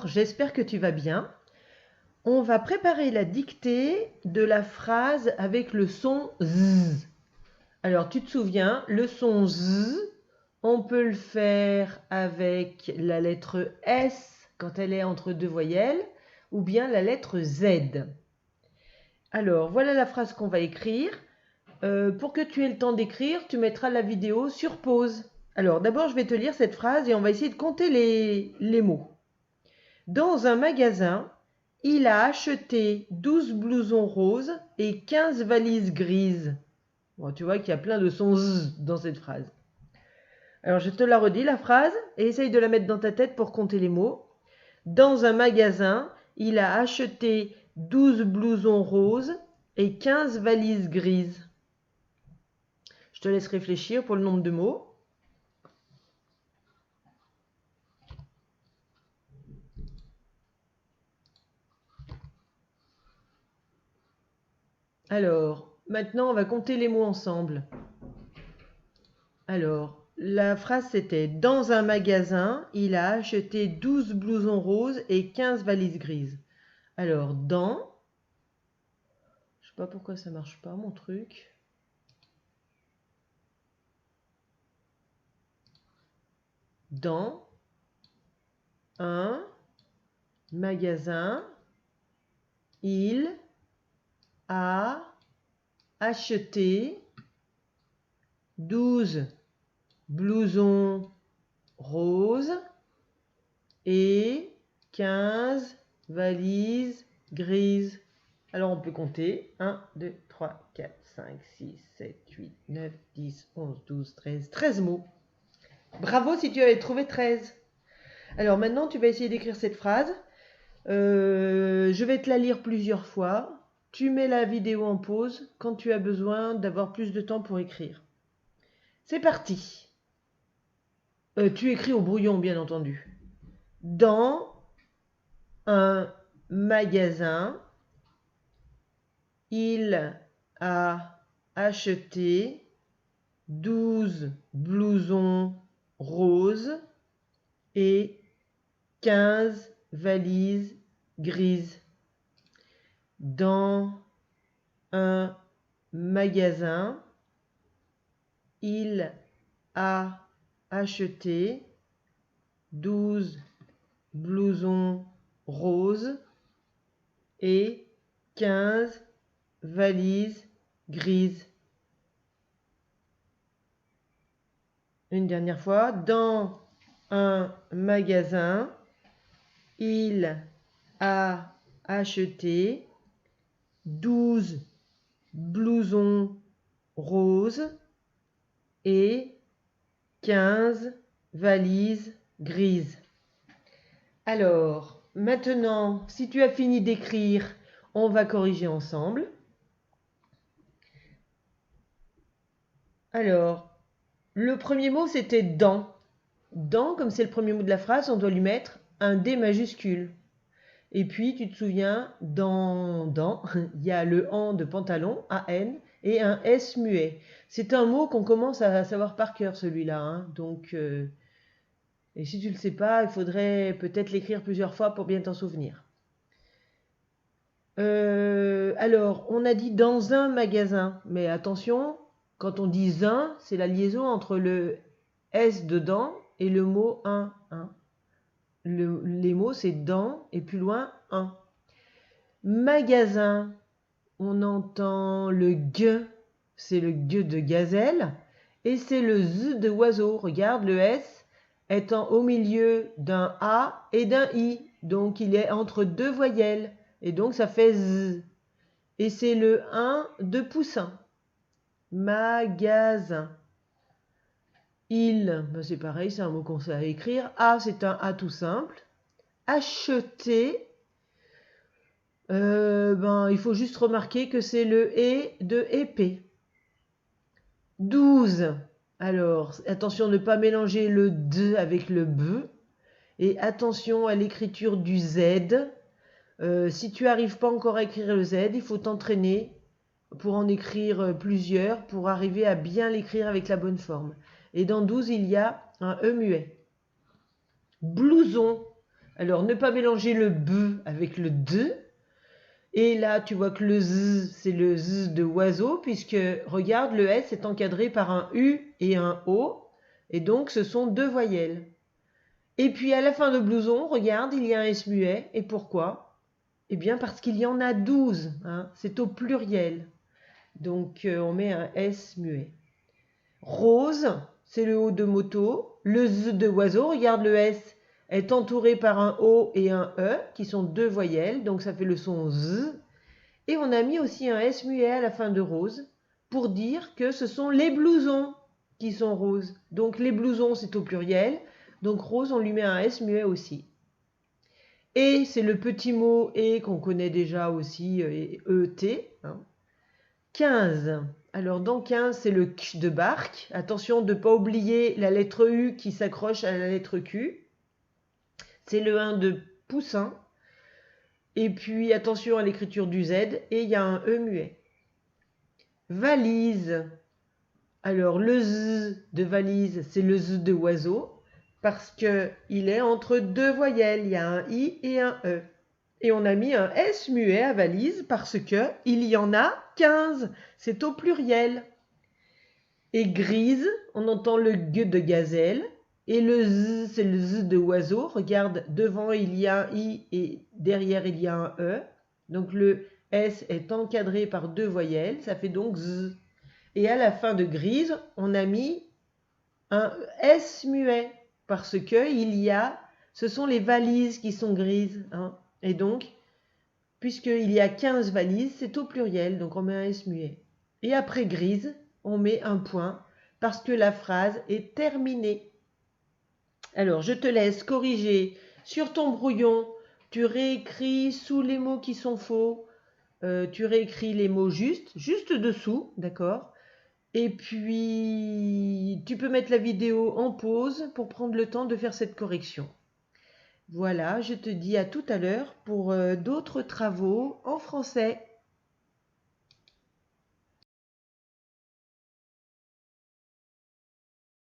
Alors, j'espère que tu vas bien. On va préparer la dictée de la phrase avec le son Z. Alors, tu te souviens, le son Z, on peut le faire avec la lettre S quand elle est entre deux voyelles, ou bien la lettre Z. Alors, voilà la phrase qu'on va écrire. Pour que tu aies le temps d'écrire, tu mettras la vidéo sur pause. Alors, d'abord, je vais te lire cette phrase et on va essayer de compter les mots. Dans un magasin, il a acheté 12 blousons roses et 15 valises grises. Bon, tu vois qu'il y a plein de sons Z dans cette phrase. Alors, je te la redis, la phrase, et essaye de la mettre dans ta tête pour compter les mots. Dans un magasin, il a acheté 12 blousons roses et 15 valises grises. Je te laisse réfléchir pour le nombre de mots. Alors, maintenant, on va compter les mots ensemble. Alors, la phrase c'était « Dans un magasin, il a acheté 12 blousons roses et 15 valises grises. » Alors, dans... Je sais pas pourquoi ça marche pas, mon truc. Dans un magasin, il a acheté 12 blousons roses et 15 valises grises. Alors on peut compter 1, 2, 3, 4, 5, 6, 7, 8, 9, 10, 11, 12, 13, 13 mots. Bravo si tu avais trouvé 13. Alors maintenant tu vas essayer d'écrire cette phrase. Je vais te la lire plusieurs fois. Tu mets la vidéo en pause quand tu as besoin d'avoir plus de temps pour écrire. C'est parti. Tu écris au brouillon, bien entendu. Dans un magasin, il a acheté 12 blousons roses et 15 valises grises. Dans un magasin, il a acheté 12 blousons roses et 15 valises grises. Une dernière fois. Dans un magasin, il a acheté 12 blousons roses et 15 valises grises. Alors, maintenant, si tu as fini d'écrire, on va corriger ensemble. Alors, le premier mot, c'était « dans ». « Dans », comme c'est le premier mot de la phrase, on doit lui mettre un D majuscule. Et puis, tu te souviens, dans, il y a le « an » de pantalon, A-N, et un S muet. C'est un mot qu'on commence à savoir par cœur, celui-là. Hein. Donc, et si tu ne le sais pas, il faudrait peut-être l'écrire plusieurs fois pour bien t'en souvenir. Alors, on a dit « dans un magasin », mais attention, quand on dit « un », c'est la liaison entre le S dedans et le mot « un ». Hein. Les mots, c'est « dans » et plus loin « un ». Magasin, on entend le « g », c'est le « g » de gazelle, et c'est le « z » de oiseau. Regarde, le S étant au milieu d'un A et d'un I, donc il est entre deux voyelles, et donc ça fait « z ». Et c'est le « 1 » de poussin. Magasin. Il, ben c'est pareil, c'est un mot qu'on sait écrire. A, c'est un A tout simple. Acheter, il faut juste remarquer que c'est le « et » de épée. 12. Alors, attention de ne pas mélanger le « d » avec le « b ». Et attention à l'écriture du « z ». Si tu n'arrives pas encore à écrire le Z, il faut t'entraîner pour en écrire plusieurs, pour arriver à bien l'écrire avec la bonne forme. Et dans 12, il y a un E muet. Blouson. Alors, ne pas mélanger le B avec le D. Et là, tu vois que le Z, c'est le Z de oiseau, puisque, regarde, le S est encadré par un U et un O. Et donc, ce sont deux voyelles. Et puis, à la fin de blouson, regarde, il y a un S muet. Et pourquoi? Eh bien, parce qu'il y en a 12. Hein, c'est au pluriel. Donc, on met un S muet. Rose, c'est le O de moto. Le Z de oiseau, regarde, le S est entouré par un O et un E, qui sont deux voyelles. Donc, ça fait le son Z. Et on a mis aussi un S muet à la fin de rose pour dire que ce sont les blousons qui sont roses. Donc les blousons, c'est au pluriel. Donc rose, on lui met un S muet aussi. Et c'est le petit mot et qu'on connaît déjà aussi, ET. Hein. 15. Alors dans 15, c'est le K de barque. Attention de ne pas oublier la lettre U qui s'accroche à la lettre Q. C'est le 1 de poussin. Et puis attention à l'écriture du Z, et il y a un E muet. Valise. Alors le Z de valise, c'est le Z de oiseau, parce qu'il est entre deux voyelles, il y a un I et un E. Et on a mis un S muet à valise parce qu'il y en a 15, c'est au pluriel. Et grise, on entend le G de gazelle. Et le Z, c'est le Z de oiseau. Regarde, devant il y a un I et derrière il y a un E. Donc le S est encadré par deux voyelles, ça fait donc Z. Et à la fin de grise, on a mis un S muet parce que ce sont les valises qui sont grises. Hein. Et donc, puisqu'il y a 15 valises, c'est au pluriel, donc on met un S muet. Et après grise, on met un point parce que la phrase est terminée. Alors, je te laisse corriger sur ton brouillon. Tu réécris sous les mots qui sont faux. Tu réécris les mots juste dessous, d'accord? Et puis, tu peux mettre la vidéo en pause pour prendre le temps de faire cette correction. Voilà, je te dis à tout à l'heure pour d'autres travaux en français.